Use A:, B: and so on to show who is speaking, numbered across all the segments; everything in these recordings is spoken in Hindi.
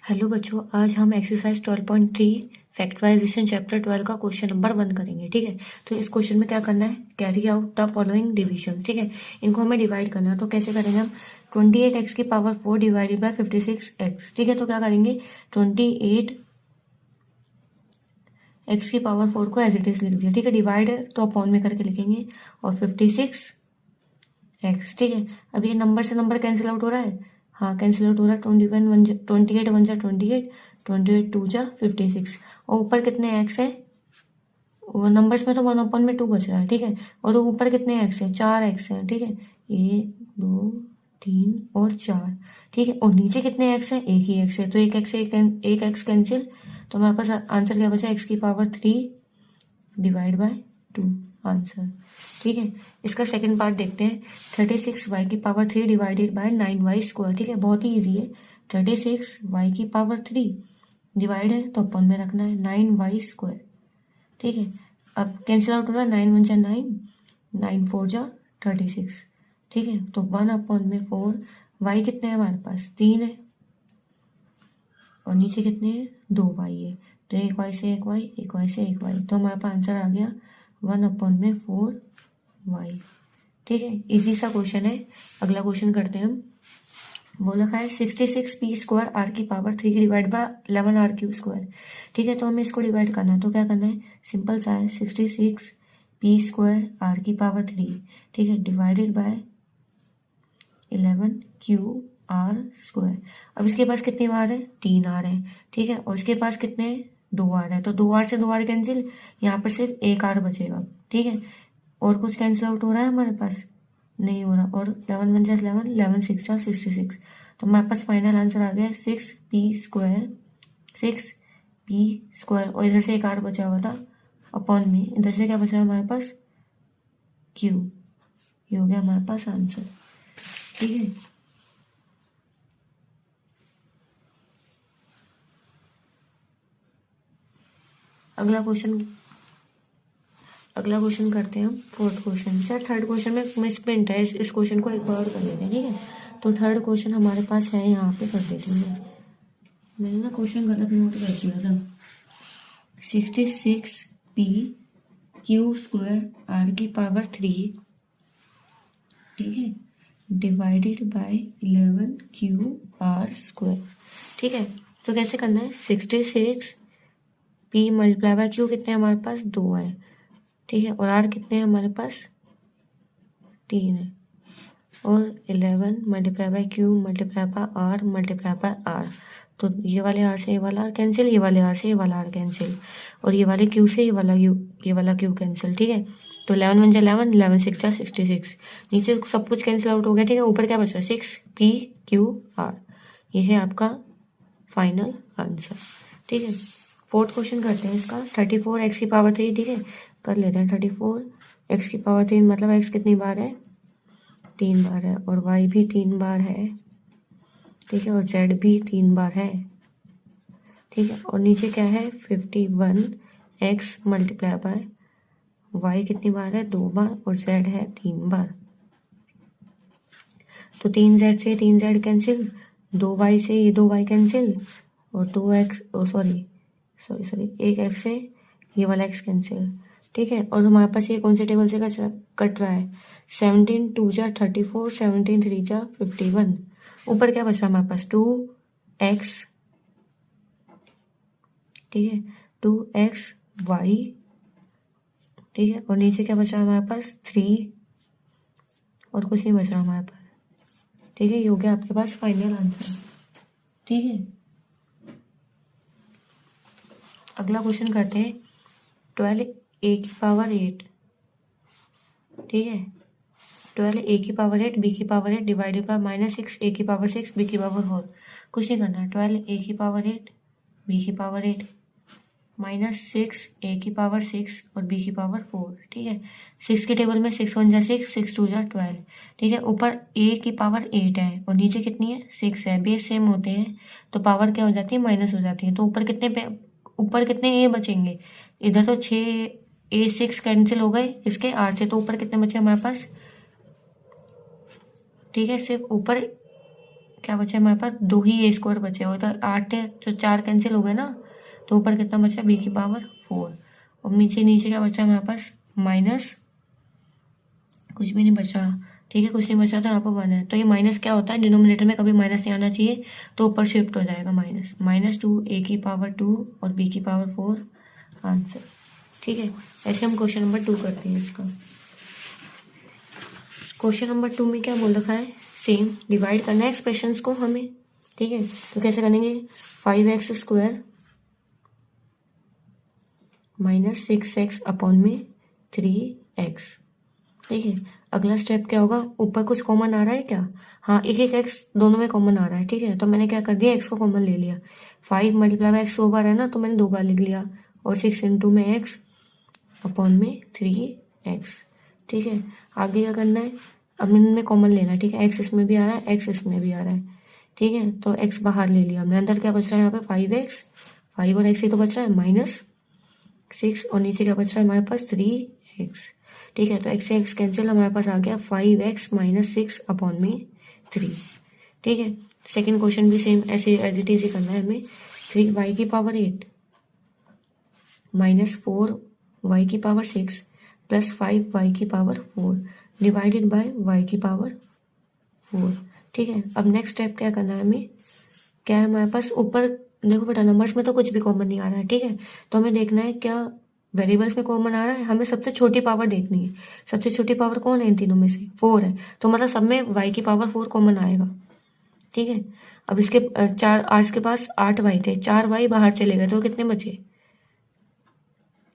A: हेलो बच्चों, आज हम एक्सरसाइज 12.3 फैक्टराइजेशन चैप्टर 12 का क्वेश्चन नंबर 1 करेंगे। ठीक है, तो इस क्वेश्चन में क्या करना है, carry out the following division. ठीक है, इनको हमें डिवाइड करना है। तो कैसे करेंगे हम, 28x की पावर 4 डिवाइडेड बाय 56x। ठीक है, तो क्या करेंगे, 28x की पावर 4 को एज इट इज लिख दिया। ठीक है, डिवाइड तो अपॉन में करके लिखेंगे और 56x। ठीक है, अब ये नंबर से नंबर कैंसिल आउट हो रहा है। हाँ, कैंसिल आउट हो रहा है। 28 1 जा 28, 28 2 जा 56। और ऊपर कितने एक्स है, वो नंबर्स में तो 1/2 बच रहा है। ठीक है, और ऊपर कितने एक्स है, 4 एक्स है। ठीक है, 1 2 3 और 4। ठीक है, और नीचे कितने एक्स है, एक ही एक्स है। तो एक एक्स से एक एक्स कैंसिल, तो हमारे पास आंसर क्या बचा, एक्स की पावर 3 डिवाइड बाय 2 आंसर। ठीक है, इसका सेकंड पार्ट देखते हैं। 36y की power 3 divided by 9y square. ठीक है, बहुत ही ईजी है। 36y की पावर 3 डिवाइड है तो अपन में रखना है 9y स्क्वायर। ठीक है, अब कैंसिल आउट हो रहा है, 9 1 जा 9, 9 4 जा 36। ठीक है, तो 1/4 y कितने हैं हमारे पास, 3 है, और नीचे कितने हैं, 2y है। तो एक y से एक y, एक y से एक y, तो हमारे पास आंसर आ गया 1/4y। ठीक है, इजी सा क्वेश्चन है। अगला क्वेश्चन करते हैं हम। वो लिखा है 66p स्क्वायर आर की power 3 divide by 11r³ square. ठीक है, तो हमें इसको डिवाइड करना है। तो क्या करना है, सिंपल सा है, 66p स्क्वायर आर की पावर 3। ठीक है, डिवाइडेड बाय 11qr स्क्वायर। अब इसके पास कितने बार है, 3r है। ठीक है, और इसके पास कितने 2r है। तो 2r से 2r कैंसिल, यहाँ पर सिर्फ एक r बचेगा। ठीक है, और कुछ कैंसिल आउट हो रहा है हमारे पास, नहीं हो रहा। और 11 1 जा 11, 11 6 जा 66। तो हमारे पास फाइनल आंसर आ गया 6p स्क्वायर। और इधर से एक r बचा हुआ था अपॉन में, इधर से क्या बच रहा है हमारे पास, q। ये हो गया हमारे पास आंसर। ठीक है, अगला क्वेश्चन करते हैं हम, fourth question. Sir third question में मिसप्रिंट है, इस क्वेश्चन को एक बार और कर लेते हैं। ठीक है, तो थर्ड क्वेश्चन हमारे पास है, यहाँ पे कर देती हूँ मैंने ना क्वेश्चन गलत नोट कर दिया था। 66p स्क्वायर आर की पावर 3, ठीक है, डिवाइडेड बाय 11qr स्क्वायर। ठीक है, तो कैसे करना है, 66p मल्टीप्लाई बाय q कितने हमारे पास, 2 है। ठीक है, और r कितने हैं हमारे पास, 3 है। और 11 multiply by q multiply by r multiply by r। तो ये वाले r से ये वाला r कैंसिल, ये वाले r से ये वाला r कैंसिल, और ये वाले q से ये वाला q कैंसिल। ठीक है, तो 11 1 जा 11, 11 6 जा 66। नीचे सब कुछ कैंसिल आउट हो गया। ठीक है, ऊपर क्या बचा, 6p/q/r। ये है आपका फाइनल आंसर। ठीक है, फोर्थ क्वेश्चन करते हैं इसका। 34x की पावर 3। ठीक है, कर लेते हैं। 34x की पावर 3 मतलब x कितनी बार है, 3 बार है, और y भी 3 बार है। ठीक है, और z भी 3 बार है। ठीक है, और नीचे क्या है, 51x मल्टीप्लाई बाय y कितनी बार है, 2 बार, और z है 3 बार। तो 3z से 3z कैंसिल, 2y से ये 2y कैंसिल, और 2x सॉरी एक x से ये वाला x कैंसिल। ठीक है, और हमारे पास ये कौन से टेबल से कट रहा है, 17 2 जा 34, 17 3 जा 51। ऊपर क्या बच रहा है हमारे पास, 2x। ठीक है, 2xy। ठीक है, और नीचे क्या बच रहा है हमारे पास, 3, और कुछ नहीं बच रहा हमारे पास। ठीक है, ये हो गया आपके पास फाइनल आंसर। ठीक है, अगला क्वेश्चन करते हैं। 12a की पावर 8। ठीक है, 12a की पावर 8 b की पावर 8 डिवाइडेड बाय -6a की पावर 6 b की पावर 4। कुछ नहीं करना है, 12a की पावर 8 b की पावर 8 -6a की पावर 6 और b की पावर 4। ठीक है, 6 के टेबल में 6 1 जा 6, 6 2 जा 12। ठीक है, ऊपर a की पावर 8 है और नीचे कितनी है, 6 है। बेस सेम होते हैं तो पावर क्या हो जाती है, माइनस हो जाती है। तो ऊपर कितने a बचेंगे, इधर तो 6 कैंसिल हो गए इसके 8 से, तो ऊपर कितने बचे हमारे पास। ठीक है, सिर्फ ऊपर क्या बचा है हमारे पास, 2 ही ए स्क्वायर बचे हुए, तो 8 है तो 4 कैंसिल हो गए ना, तो ऊपर कितना बचा, बी की पावर 4, और नीचे नीचे क्या बचा हमारे पास, माइनस, कुछ भी नहीं बचा, ठीक है, कुछ नहीं बचा तो यहाँ पर 1 है, तो ये माइनस क्या होता है, डिनोमिनेटर में कभी माइनस नहीं आना चाहिए, तो ऊपर शिफ्ट हो जाएगा माइनस, -2 ए की पावर 2 और बी की पावर 4 आंसर, ठीक है। ऐसे हम क्वेश्चन नंबर 2 करते हैं इसका। क्वेश्चन नंबर 2 में क्या बोल रखा है, सेम डिवाइड करना है एक्सप्रेशंस को हमें, ठीक है, तो कैसे करेंगे, 5x² - 6x अपॉन में 3x, ठीक है। अगला स्टेप क्या होगा, ऊपर कुछ कॉमन आ रहा है क्या, हाँ, एक एक x दोनों में कॉमन आ रहा है, ठीक है, तो मैंने क्या कर दिया, x को कॉमन ले लिया, 5 × x 2 बार है ना, तो मैंने 2 बार लिख लिया, और 6 × में x अपॉन में 3x, ठीक है। आगे क्या करना है, अब इनमें कॉमन लेना है, ठीक है, x इसमें भी आ रहा है, x इसमें भी आ रहा है, ठीक है, तो x बाहर ले लिया हमने, अंदर क्या बच रहा है यहाँ पे 5x, 5 और x ही तो बच रहा है, -6, और नीचे क्या बच रहा है हमारे पास 3x, ठीक है, तो x से x कैंसिल, हमारे पास आ गया 5x - 6 अपॉन में 3, ठीक है। सेकेंड क्वेश्चन भी सेम ऐसे एज इट इज ही करना है हमें, 3y की पावर 8 -4y की पावर 6 + 5y की पावर 4 डिवाइडेड बाय y की पावर 4, ठीक है। अब नेक्स्ट स्टेप क्या करना है हमें, क्या है हमारे पास, ऊपर देखो बेटा नंबर्स में तो कुछ भी कॉमन नहीं आ रहा है, ठीक है, तो हमें देखना है क्या वेरिएबल्स में कॉमन आ रहा है, हमें सबसे छोटी पावर देखनी है, सबसे छोटी पावर कौन है इन तीनों में से, 4 है, तो मतलब सब में y की पावर 4 कॉमन आएगा, ठीक है। अब इसके आज के पास 8y थे, 4y बाहर चले गए तो कितने बचे,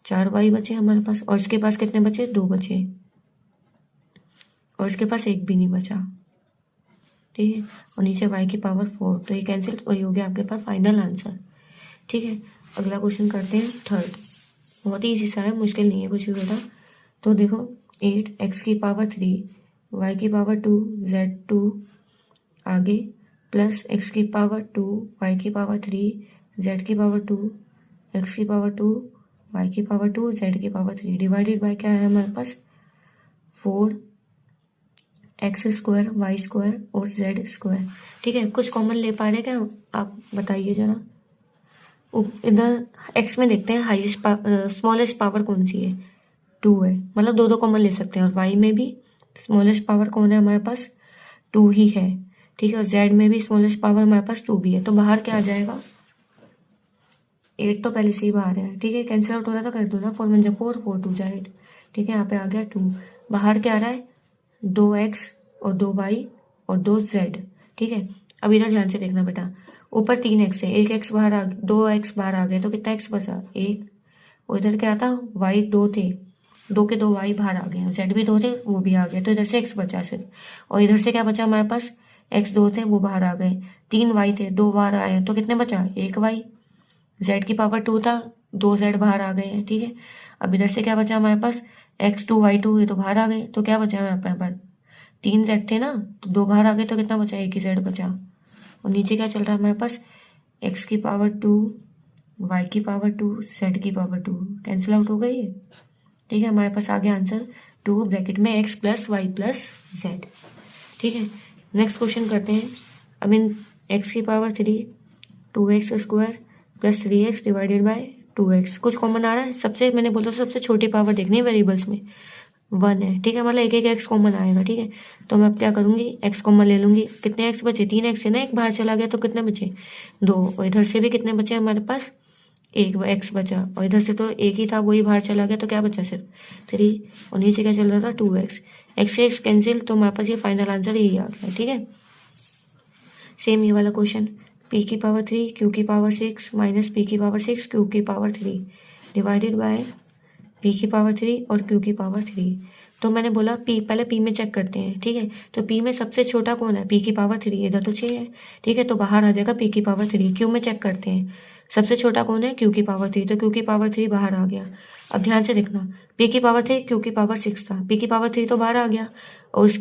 A: 4y बचे हमारे पास, और इसके पास कितने बचे, 2 बचे, और इसके पास 1 भी नहीं बचा, ठीक है, और नीचे y की पावर 4, तो ये कैंसिल, और ये हो गया आपके पास फाइनल आंसर, ठीक है। अगला क्वेश्चन करते हैं थर्ड, बहुत ही ईजी सा है, मुश्किल नहीं है कुछ भी बेटा। तो देखो 8x की पावर 3 y की पावर 2 z2 आगे प्लस x की पावर 2 y की पावर 3 z की पावर 2 x की पावर 2 y की पावर 2 z की पावर 3 डिवाइडेड बाय क्या है हमारे पास, 4x² y² और z², ठीक है। कुछ कॉमन ले पा रहे क्या आप बताइए जरा, इधर x में देखते हैं हाईएस्ट स्मॉलेस्ट पावर कौन सी है, 2 है, मतलब दो कॉमन ले सकते हैं, और y में भी स्मॉलेस्ट पावर कौन है हमारे पास, 2 ही है, ठीक है, और z में भी स्मॉलेस्ट पावर हमारे पास 2 भी है, तो बाहर क्या आ जाएगा, 8 तो पहले से ही बाहर है, ठीक है, कैंसिल आउट हो रहा है तो कर दो ना, 4 1 4 4 2 8, ठीक है, यहाँ पे आ गया 2, बाहर क्या आ रहा है, 2x और 2y और 2z, ठीक है। अब इधर ध्यान से देखना बेटा, ऊपर 3x है, 1x बाहर आ, 2x बाहर आ गए तो कितना x बचा, 1, और इधर क्या था, y 2 थे, 2 के 2 y बाहर आ गए, z भी 2 थे वो भी आ गए, तो इधर से x बचा सिर्फ, और इधर से क्या बचा हमारे पास, x 2 थे वो बाहर आ गए, 3 y थे 2 बाहर आए, तो कितने बचा, 1 y, z की पावर 2 था, 2 z बाहर आ गए हैं, ठीक है। अब इधर से क्या बचा हमारे पास, x2 y2 ये तो बाहर आ गए, तो क्या बचा हमारे पास, 3 z थे ना, तो 2 बाहर आ गए, तो कितना बचा, 1 ही z बचा, और नीचे क्या चल रहा है हमारे पास, x की पावर 2 y की पावर 2 z की पावर 2 कैंसिल आउट हो गई है, ठीक है। हमारे पास आ गया आंसर 2 ब्रैकेट में x + y + z, ठीक है। नेक्स्ट क्वेश्चन करते हैं, अब इन x की power 3 2x² + 3x divided by 2x, कुछ कॉमन आ रहा है, सबसे मैंने बोला सबसे छोटी पावर देखनी है वेरिएबल्स में, 1 है, ठीक है, मतलब एक एक x कॉमन आएगा, ठीक है। तो मैं अब क्या करूंगी, x कॉमन ले लूंगी, कितने x बचे, 3x है ना, एक बाहर चला गया तो कितने बचे, 2, और इधर से भी कितने बचे हमारे पास, 1 x बचा, और इधर से तो एक ही था वही बाहर चला गया, तो क्या बचा सिर्फ 3, और नीचे क्या चल रहा था 2x, x से x कैंसिल, तो हमारे पास ये फाइनल आंसर यही आ गया, ठीक है। सेम ये वाला क्वेश्चन, p की पावर 3 q की पावर 6 - p की पावर 6 q की पावर 3 डिवाइडेड बाय p की पावर 3 और q की पावर 3, तो मैंने बोला p, पहले p में चेक करते हैं, ठीक है, तो p में सबसे छोटा कौन है, p की पावर 3, इधर तो 6 है, ठीक है, तो बाहर आ जाएगा p की पावर 3, q में चेक करते हैं, सबसे छोटा कौन है, q की पावर 3, तो q की पावर 3 बाहर आ गया। अब ध्यान से देखना, p की पावर 3 q की पावर 6 था, p की पावर 3 तो बाहर आ गया, और उस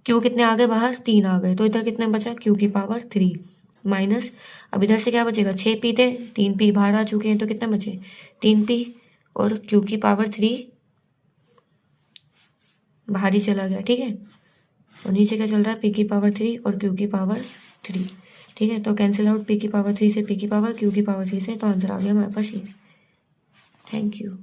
A: q कितने आ गए बाहर, 3 आ गए, तो इधर कितने बचा, q की पावर 3 माइनस, अब इधर से क्या बचेगा, 6 p थे, 3 p बाहर आ चुके हैं, तो कितने बचे, 3 p, और q की पावर 3 बाहर ही चला गया, ठीक है, और नीचे क्या चल रहा है, p की पावर 3 और q की पावर 3। ठीक है, तो कैंसिल आउट p की पावर 3 से p की पावर q की पावर 3 से, तो आंसर आ गया हमारे पास ये। Thank you.